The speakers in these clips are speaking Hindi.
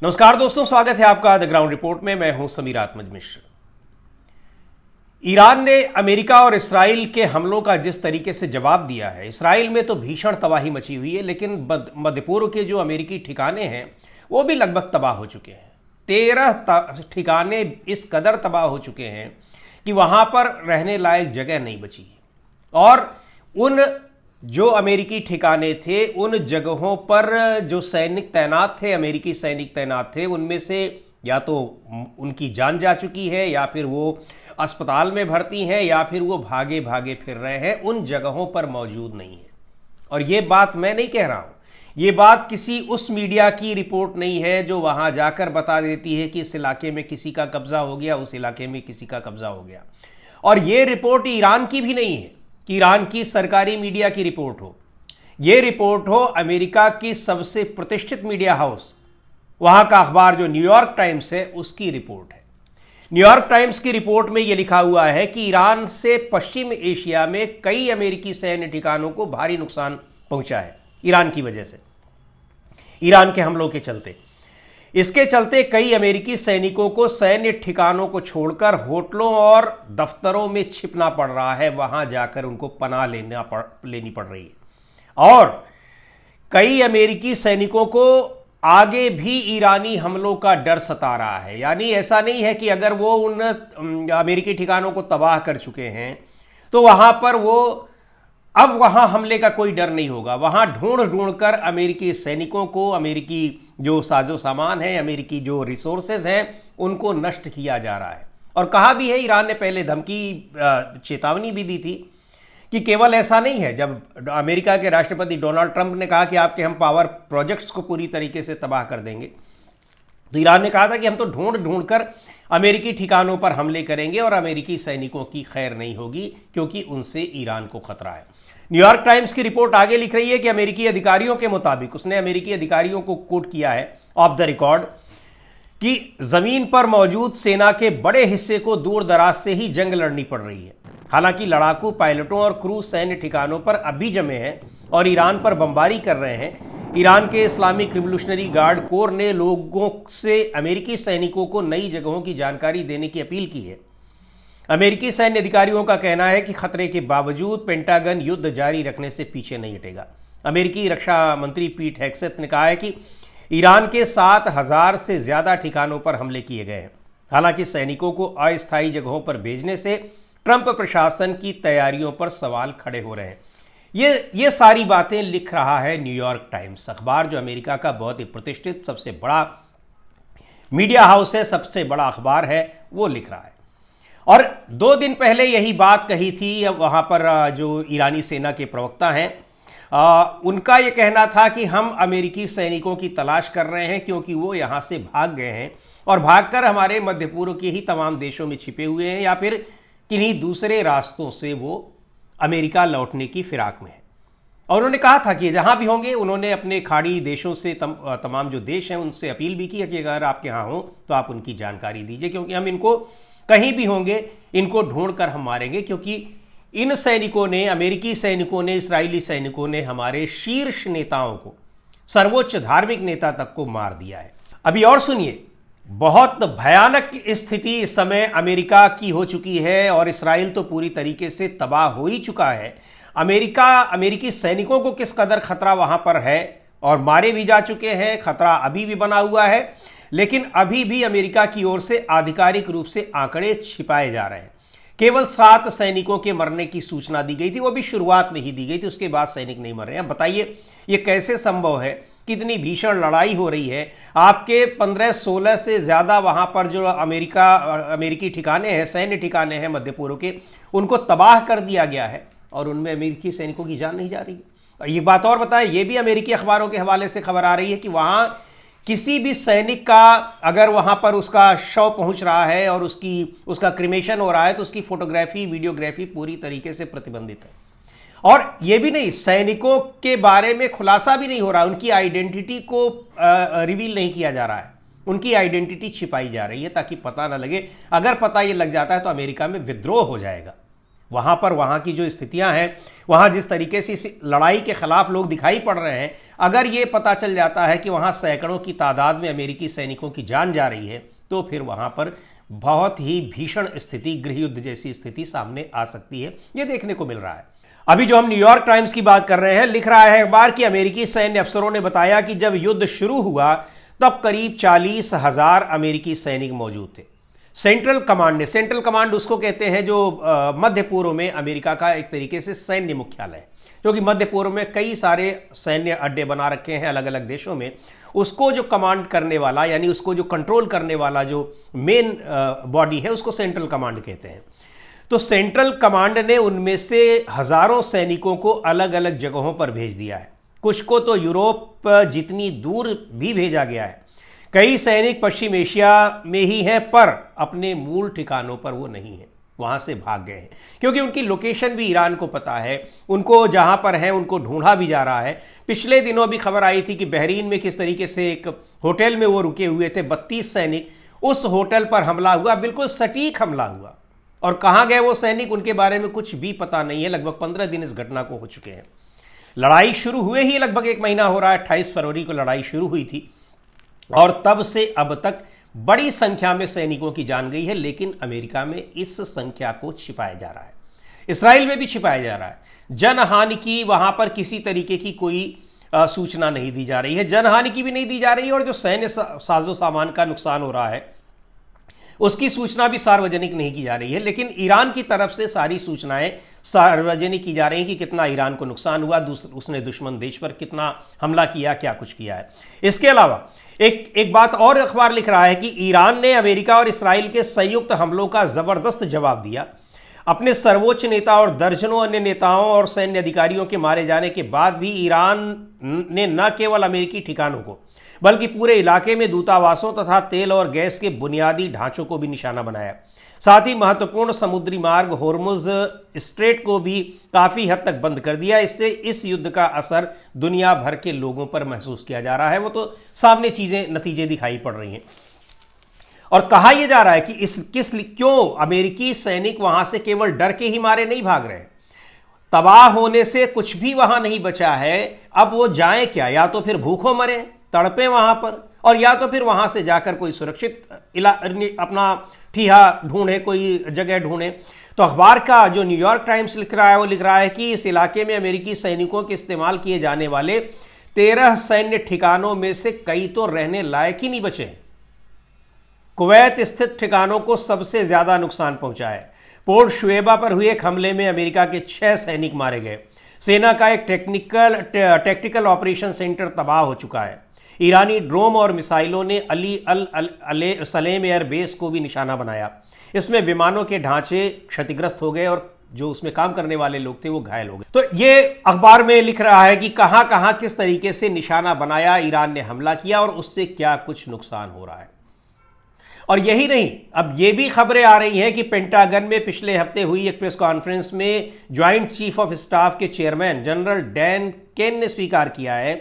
नमस्कार दोस्तों, स्वागत है आपका द ग्राउंड रिपोर्ट में। मैं हूं समीर आत्मज मिश्र। ईरान ने अमेरिका और इसराइल के हमलों का जिस तरीके से जवाब दिया है, इसराइल में तो भीषण तबाही मची हुई है, लेकिन मध्य पूर्व के जो अमेरिकी ठिकाने हैं वो भी लगभग तबाह हो चुके हैं। 13 ठिकाने इस कदर तबाह हो चुके हैं कि वहां पर रहने लायक जगह नहीं बची है। और उन जो अमेरिकी ठिकाने थे, उन जगहों पर जो सैनिक तैनात थे, अमेरिकी सैनिक तैनात थे, उनमें से या तो उनकी जान जा चुकी है, या फिर वो अस्पताल में भर्ती हैं, या फिर वो भागे भागे फिर रहे हैं, उन जगहों पर मौजूद नहीं है। और ये बात मैं नहीं कह रहा हूँ, ये बात किसी उस मीडिया की रिपोर्ट नहीं है जो वहाँ जाकर बता देती है कि इस इलाके में किसी का कब्जा हो गया, उस इलाके में किसी का कब्जा हो गया। और ये रिपोर्ट ईरान की भी नहीं है कि ईरान की सरकारी मीडिया की रिपोर्ट हो, यह रिपोर्ट हो अमेरिका की सबसे प्रतिष्ठित मीडिया हाउस, वहां का अखबार जो न्यूयॉर्क टाइम्स है, उसकी रिपोर्ट है। न्यूयॉर्क टाइम्स की रिपोर्ट में यह लिखा हुआ है कि ईरान से पश्चिम एशिया में कई अमेरिकी सैन्य ठिकानों को भारी नुकसान पहुंचा है ईरान की वजह से, ईरान के हमलों के चलते। इसके चलते कई अमेरिकी सैनिकों को सैन्य ठिकानों को छोड़कर होटलों और दफ्तरों में छिपना पड़ रहा है, वहां जाकर उनको पनाह लेनी पड़ रही है। और कई अमेरिकी सैनिकों को आगे भी ईरानी हमलों का डर सता रहा है। यानी ऐसा नहीं है कि अगर वो उन अमेरिकी ठिकानों को तबाह कर चुके हैं तो वहां पर वो अब वहां हमले का कोई डर नहीं होगा। वहां ढूंढ ढूंढ कर अमेरिकी सैनिकों को, अमेरिकी जो साजो सामान है, अमेरिकी जो रिसोर्सेज हैं, उनको नष्ट किया जा रहा है। और कहा भी है, ईरान ने पहले धमकी, चेतावनी भी दी थी कि केवल ऐसा नहीं है। जब अमेरिका के राष्ट्रपति डोनाल्ड ट्रंप ने कहा कि आपके हम पावर प्रोजेक्ट्स को पूरी तरीके से तबाह कर देंगे, तो ईरान ने कहा था कि हम तो ढूंढ ढूंढ कर अमेरिकी ठिकानों पर हमले करेंगे और अमेरिकी सैनिकों की खैर नहीं होगी, क्योंकि उनसे ईरान को खतरा है। न्यूयॉर्क टाइम्स की रिपोर्ट आगे लिख रही है कि अमेरिकी अधिकारियों के मुताबिक, उसने अमेरिकी अधिकारियों को कोट किया है ऑफ द रिकॉर्ड, कि जमीन पर मौजूद सेना के बड़े हिस्से को दूर दराज से ही जंग लड़नी पड़ रही है। हालांकि लड़ाकू पायलटों और क्रू सैन्य ठिकानों पर अभी जमे हैं और ईरान पर बमबारी कर रहे हैं। ईरान के इस्लामिक रिवोल्यूशनरी गार्ड कोर ने लोगों से अमेरिकी सैनिकों को नई जगहों की जानकारी देने की अपील की है। अमेरिकी सैन्य अधिकारियों का कहना है कि खतरे के बावजूद पेंटागन युद्ध जारी रखने से पीछे नहीं हटेगा। अमेरिकी रक्षा मंत्री पीट हेग्सेथ ने कहा है कि ईरान के 7,000 से ज्यादा ठिकानों पर हमले किए गए हैं। हालांकि सैनिकों को अस्थायी जगहों पर भेजने से ट्रंप प्रशासन की तैयारियों पर सवाल खड़े हो रहे हैं। ये सारी बातें लिख रहा है न्यूयॉर्क टाइम्स अखबार, जो अमेरिका का बहुत ही प्रतिष्ठित, सबसे बड़ा मीडिया हाउस है, सबसे बड़ा अखबार है, वो लिख रहा है। और 2 दिन पहले यही बात कही थी वहाँ पर जो ईरानी सेना के प्रवक्ता हैं, उनका ये कहना था कि हम अमेरिकी सैनिकों की तलाश कर रहे हैं, क्योंकि वो यहाँ से भाग गए हैं और भागकर हमारे मध्य पूर्व के ही तमाम देशों में छिपे हुए हैं, या फिर किन्हीं दूसरे रास्तों से वो अमेरिका लौटने की फिराक में है। और उन्होंने कहा था कि जहाँ भी होंगे, उन्होंने अपने खाड़ी देशों से तमाम जो देश हैं उनसे अपील भी की कि अगर आपके यहाँ हो तो आप उनकी जानकारी दीजिए, क्योंकि हम इनको कहीं भी होंगे, इनको ढूंढ कर हम मारेंगे। क्योंकि इन सैनिकों ने, अमेरिकी सैनिकों ने, इस्राएली सैनिकों ने हमारे शीर्ष नेताओं को, सर्वोच्च धार्मिक नेता तक को मार दिया है। अभी और सुनिए, बहुत भयानक स्थिति इस समय अमेरिका की हो चुकी है और इसराइल तो पूरी तरीके से तबाह हो ही चुका है। अमेरिकी सैनिकों को किस कदर खतरा वहां पर है, और मारे भी जा चुके हैं, खतरा अभी भी बना हुआ है, लेकिन अभी भी अमेरिका की ओर से आधिकारिक रूप से आंकड़े छिपाए जा रहे हैं। केवल 7 सैनिकों के मरने की सूचना दी गई थी, वो भी शुरुआत में ही दी गई थी, उसके बाद सैनिक नहीं मर रहे हैं। बताइए ये कैसे संभव है? कितनी भीषण लड़ाई हो रही है। आपके 15-16 से ज़्यादा वहाँ पर जो अमेरिकी ठिकाने हैं, सैन्य ठिकाने हैं मध्य पूर्व के, उनको तबाह कर दिया गया है और उनमें अमेरिकी सैनिकों की जान नहीं जा रही है। ये बात और बताएं, ये भी अमेरिकी अखबारों के हवाले से खबर आ रही है कि वहाँ किसी भी सैनिक का अगर वहां पर उसका शव पहुंच रहा है और उसका क्रिमेशन हो रहा है, तो उसकी फोटोग्राफी, वीडियोग्राफी पूरी तरीके से प्रतिबंधित है। और ये भी नहीं, सैनिकों के बारे में खुलासा भी नहीं हो रहा, उनकी आइडेंटिटी को रिवील नहीं किया जा रहा है, उनकी आइडेंटिटी छिपाई जा रही है ताकि पता ना लगे। अगर पता ये लग जाता है तो अमेरिका में विद्रोह हो जाएगा। वहाँ पर वहाँ की जो स्थितियाँ हैं, वहाँ जिस तरीके से इस लड़ाई के खिलाफ लोग दिखाई पड़ रहे हैं, अगर ये पता चल जाता है कि वहाँ सैकड़ों की तादाद में अमेरिकी सैनिकों की जान जा रही है, तो फिर वहाँ पर बहुत ही भीषण स्थिति, गृह युद्ध जैसी स्थिति सामने आ सकती है। ये देखने को मिल रहा है। अभी जो हम न्यूयॉर्क टाइम्स की बात कर रहे हैं, लिख रहा है अखबार कि अमेरिकी सैन्य अफसरों ने बताया कि जब युद्ध शुरू हुआ तब करीब 40,000 अमेरिकी सैनिक मौजूद थे। सेंट्रल कमांड उसको कहते हैं जो मध्य पूर्व में अमेरिका का एक तरीके से सैन्य मुख्यालय है, क्योंकि मध्य पूर्व में कई सारे सैन्य अड्डे बना रखे हैं अलग अलग देशों में। उसको जो कमांड करने वाला, यानी उसको जो कंट्रोल करने वाला जो मेन बॉडी है, उसको सेंट्रल कमांड कहते हैं। तो सेंट्रल कमांड ने उनमें से हजारों सैनिकों को अलग अलग जगहों पर भेज दिया है। कुछ को तो यूरोप जितनी दूर भी भेजा गया है। कई सैनिक पश्चिम एशिया में ही हैं, पर अपने मूल ठिकानों पर वो नहीं है, वहां से भाग गए हैं, क्योंकि उनकी लोकेशन भी ईरान को पता है। उनको जहां पर है उनको ढूंढा भी जा रहा है। पिछले दिनों भी खबर आई थी कि बहरीन में किस तरीके से एक होटल में वो रुके हुए थे, 32 सैनिक, उस होटल पर हमला हुआ, बिल्कुल सटीक हमला हुआ। और कहां गए वो सैनिक, उनके बारे में कुछ भी पता नहीं है। लगभग 15 दिन इस घटना को हो चुके हैं। लड़ाई शुरू हुए ही लगभग 1 महीना हो रहा है। 28 फरवरी को लड़ाई शुरू हुई थी और तब से अब तक बड़ी संख्या में सैनिकों की जान गई है, लेकिन अमेरिका में इस संख्या को छिपाया जा रहा है। इसराइल में भी छिपाया जा रहा है। जनहानि की वहां पर किसी तरीके की कोई सूचना नहीं दी जा रही है, जनहानि की भी नहीं दी जा रही है, और जो सैन्य साजो सामान का नुकसान हो रहा है उसकी सूचना भी सार्वजनिक नहीं की जा रही है। लेकिन ईरान की तरफ से सारी सूचनाएं सार्वजनिक की जा रही हैं कि कितना ईरान को नुकसान हुआ, उसने दुश्मन देश पर कितना हमला किया, क्या कुछ किया है। इसके अलावा एक बात और अखबार लिख रहा है कि ईरान ने अमेरिका और इसराइल के संयुक्त हमलों का जबरदस्त जवाब दिया। अपने सर्वोच्च नेता और दर्जनों अन्य नेताओं और सैन्य अधिकारियों के मारे जाने के बाद भी ईरान ने न केवल अमेरिकी ठिकानों को बल्कि पूरे इलाके में दूतावासों तथा तेल और गैस के बुनियादी ढांचों को भी निशाना बनाया। साथ ही महत्वपूर्ण समुद्री मार्ग होर्मुज स्ट्रेट को भी काफी हद तक बंद कर दिया। इससे इस युद्ध का असर दुनिया भर के लोगों पर महसूस किया जा रहा है। वो तो सामने नतीजे दिखाई पड़ रही हैं। और कहा यह जा रहा है कि क्यों अमेरिकी सैनिक वहां से केवल डर के ही मारे नहीं भाग रहे, तबाह होने से कुछ भी वहां नहीं बचा है। अब वो जाए क्या, या तो फिर भूखों मरे, तड़पे वहां पर, और या तो फिर वहां से जाकर कोई सुरक्षित अपना ठिहा ढूंढे, कोई जगह ढूंढे। तो अखबार का जो न्यूयॉर्क टाइम्स लिख रहा है वो लिख रहा है कि इस इलाके में अमेरिकी सैनिकों के इस्तेमाल किए जाने वाले 13 सैन्य ठिकानों में से कई तो रहने लायक ही नहीं बचे। कुवैत स्थित ठिकानों को सबसे ज्यादा नुकसान पहुंचा है। पोर्ट शुएबा पर हुए एक हमले में अमेरिका के 6 सैनिक मारे गए। सेना का एक टेक्टिकल ऑपरेशन सेंटर तबाह हो चुका है। ईरानी ड्रोन और मिसाइलों ने अली अल सलेम एयर बेस को भी निशाना बनाया। इसमें विमानों के ढांचे क्षतिग्रस्त हो गए और जो उसमें काम करने वाले लोग थे वो घायल हो गए। तो ये अखबार में लिख रहा है कि कहां कहां किस तरीके से निशाना बनाया, ईरान ने हमला किया और उससे क्या कुछ नुकसान हो रहा है। और यही नहीं, अब ये भी खबरें आ रही हैं कि पेंटागन में पिछले हफ्ते हुई एक प्रेस कॉन्फ्रेंस में ज्वाइंट चीफ ऑफ स्टाफ के चेयरमैन जनरल डैन केन ने स्वीकार किया है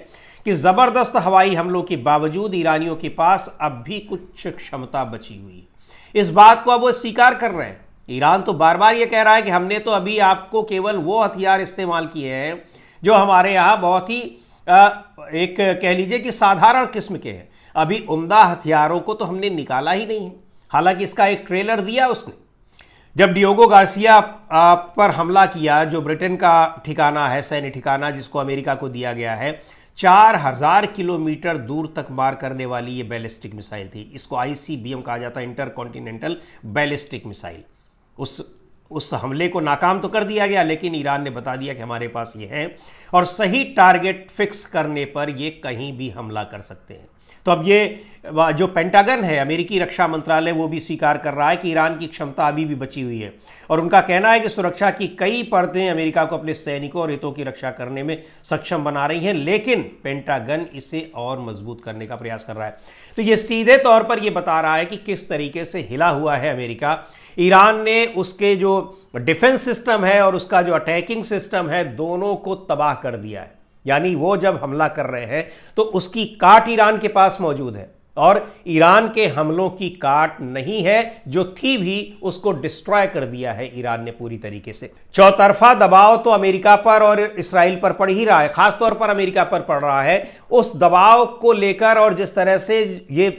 कि जबरदस्त हवाई हमलों के बावजूद ईरानियों के पास अब भी कुछ क्षमता बची हुई है। इस बात को अब वो स्वीकार कर रहे हैं। ईरान तो बार बार ये कह रहा है कि हमने तो अभी आपको केवल वो हथियार इस्तेमाल किए हैं जो हमारे यहाँ बहुत ही एक कह लीजिए कि साधारण किस्म के हैं। अभी उम्दा हथियारों को तो हमने निकाला ही नहीं है। हालांकि इसका एक ट्रेलर दिया उसने, जब डियोगो गार्सिया पर हमला किया, जो ब्रिटेन का ठिकाना है, सैन्य ठिकाना जिसको अमेरिका को दिया गया है। 4000 किलोमीटर दूर तक मार करने वाली ये बैलिस्टिक मिसाइल थी। इसको ICBM कहा जाता है, इंटर कॉन्टिनेंटल बैलिस्टिक मिसाइल। उस हमले को नाकाम तो कर दिया गया, लेकिन ईरान ने बता दिया कि हमारे पास ये है और सही टारगेट फिक्स करने पर ये कहीं भी हमला कर सकते हैं। तो अब ये जो पेंटागन है, अमेरिकी रक्षा मंत्रालय, वो भी स्वीकार कर रहा है कि ईरान की क्षमता अभी भी बची हुई है और उनका कहना है कि सुरक्षा की कई परतें अमेरिका को अपने सैनिकों और हितों की रक्षा करने में सक्षम बना रही हैं, लेकिन पेंटागन इसे और मजबूत करने का प्रयास कर रहा है। तो ये सीधे तौर पर यह बता रहा है कि किस तरीके से हिला हुआ है अमेरिका। ईरान ने उसके जो डिफेंस सिस्टम है और उसका जो अटैकिंग सिस्टम है, दोनों को तबाह कर दिया है। यानी वो जब हमला कर रहे हैं तो उसकी काट ईरान के पास मौजूद है और ईरान के हमलों की काट नहीं है, जो थी भी उसको डिस्ट्रॉय कर दिया है ईरान ने पूरी तरीके से। चौतरफा दबाव तो अमेरिका पर और इसराइल पर पड़ ही रहा है, खासतौर पर अमेरिका पर पड़ रहा है। उस दबाव को लेकर और जिस तरह से ये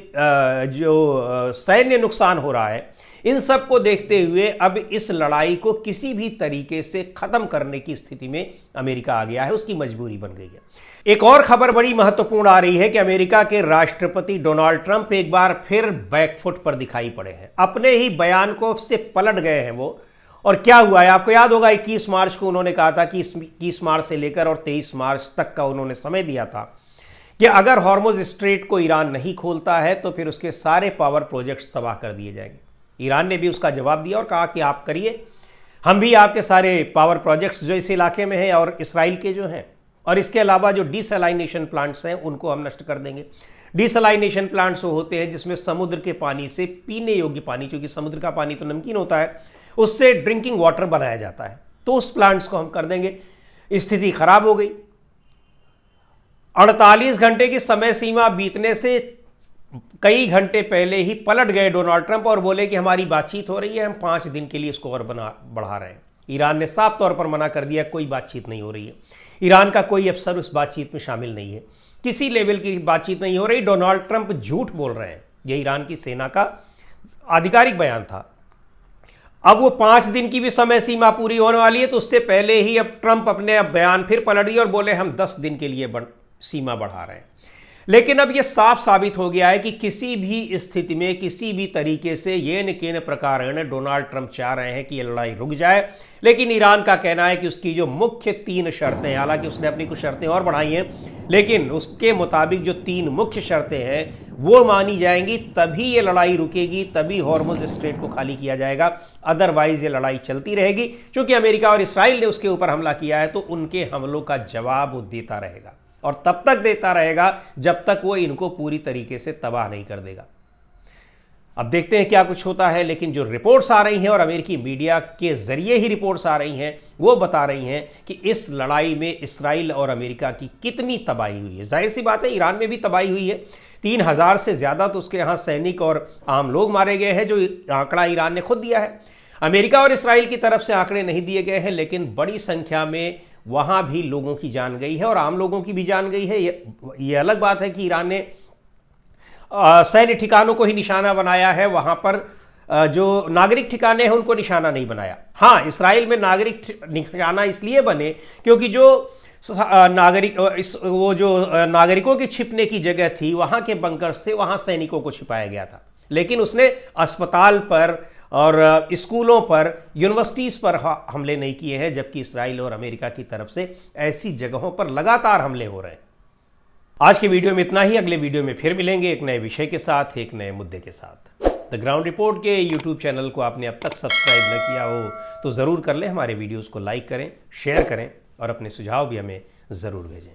जो सैन्य नुकसान हो रहा है, इन सब को देखते हुए अब इस लड़ाई को किसी भी तरीके से खत्म करने की स्थिति में अमेरिका आ गया है, उसकी मजबूरी बन गई है। एक और खबर बड़ी महत्वपूर्ण आ रही है कि अमेरिका के राष्ट्रपति डोनाल्ड ट्रंप एक बार फिर बैकफुट पर दिखाई पड़े हैं, अपने ही बयान को से पलट गए हैं वो। और क्या हुआ है आपको याद होगा, 21 मार्च को उन्होंने कहा था कि 21 मार्च से लेकर और 23 मार्च तक का उन्होंने समय दिया था कि अगर हॉर्मुज स्ट्रेट को ईरान नहीं खोलता है तो फिर उसके सारे पावर प्रोजेक्ट्स तबाह कर दिए जाएंगे। ईरान ने भी उसका जवाब दिया और कहा कि आप करिए, हम भी आपके सारे पावर प्रोजेक्ट्स जो इस इलाके में हैं और इसराइल के जो हैं, और इसके अलावा जो डिसलाइनेशन प्लांट्स हैं उनको हम नष्ट कर देंगे। डिसलाइनेशन प्लांट्स वो होते हैं जिसमें समुद्र के पानी से पीने योग्य पानी, क्योंकि समुद्र का पानी तो नमकीन होता है, उससे ड्रिंकिंग वाटर बनाया जाता है, तो उस प्लांट्स को हम कर देंगे। स्थिति खराब हो गई। 48 घंटे की समय सीमा बीतने से कई घंटे पहले ही पलट गए डोनाल्ड ट्रंप और बोले कि हमारी बातचीत हो रही है, हम 5 दिन के लिए इसको और बढ़ा रहे हैं। ईरान ने साफ तौर पर मना कर दिया, कोई बातचीत नहीं हो रही है, ईरान का कोई अफसर उस बातचीत में शामिल नहीं है, किसी लेवल की बातचीत नहीं हो रही। डोनाल्ड ट्रंप झूठ बोल रहे हैं, यह ईरान की सेना का आधिकारिक बयान था। अब वो 5 दिन की भी समय सीमा पूरी होने वाली है, तो उससे पहले ही अब ट्रंप अपने बयान फिर पलट दिए और बोले हम 10 दिन के लिए सीमा बढ़ा रहे हैं। लेकिन अब यह साफ साबित हो गया है कि किसी भी स्थिति में, किसी भी तरीके से ये न केन प्रकार डोनाल्ड ट्रंप चाह रहे हैं कि यह लड़ाई रुक जाए, लेकिन ईरान का कहना है कि उसकी जो मुख्य 3 शर्तें, हालांकि उसने अपनी कुछ शर्तें और बढ़ाई हैं, लेकिन उसके मुताबिक जो 3 मुख्य शर्तें हैं वो मानी जाएंगी, तभी ये लड़ाई रुकेगी, तभी हॉर्मुज स्ट्रेट को खाली किया जाएगा, अदरवाइज ये लड़ाई चलती रहेगी। क्योंकि अमेरिका और इसराइल ने उसके ऊपर हमला किया है, तो उनके हमलों का जवाब वो देता रहेगा और तब तक देता रहेगा जब तक वो इनको पूरी तरीके से तबाह नहीं कर देगा। अब देखते हैं क्या कुछ होता है, लेकिन जो रिपोर्ट्स आ रही हैं और अमेरिकी मीडिया के जरिए ही रिपोर्ट्स आ रही हैं, वो बता रही हैं कि इस लड़ाई में इसराइल और अमेरिका की कितनी तबाही हुई है। जाहिर सी बात है ईरान में भी तबाही हुई है, 3000 से ज़्यादा तो उसके यहाँ सैनिक और आम लोग मारे गए हैं, जो आंकड़ा ईरान ने खुद दिया है। अमेरिका और इसराइल की तरफ से आंकड़े नहीं दिए गए हैं, लेकिन बड़ी संख्या में वहाँ भी लोगों की जान गई है और आम लोगों की भी जान गई है। ये अलग बात है कि ईरान ने सैन्य ठिकानों को ही निशाना बनाया है, वहाँ पर जो नागरिक ठिकाने हैं उनको निशाना नहीं बनाया। हाँ, इसराइल में नागरिक निशाना इसलिए बने क्योंकि जो नागरिकों के छिपने की जगह थी, वहाँ के बंकर्स थे, वहाँ सैनिकों को छिपाया गया था। लेकिन उसने अस्पताल पर और स्कूलों पर, यूनिवर्सिटीज़ पर हमले नहीं किए हैं, जबकि इसराइल और अमेरिका की तरफ से ऐसी जगहों पर लगातार हमले हो रहे हैं। आज के वीडियो में इतना ही। अगले वीडियो में फिर मिलेंगे एक नए विषय के साथ, एक नए मुद्दे के साथ। द ग्राउंड रिपोर्ट के यूट्यूब चैनल को आपने अब तक सब्सक्राइब न किया हो तो ज़रूर कर लें। हमारे वीडियोज़ को लाइक करें, शेयर करें और अपने सुझाव भी हमें ज़रूर भेजें।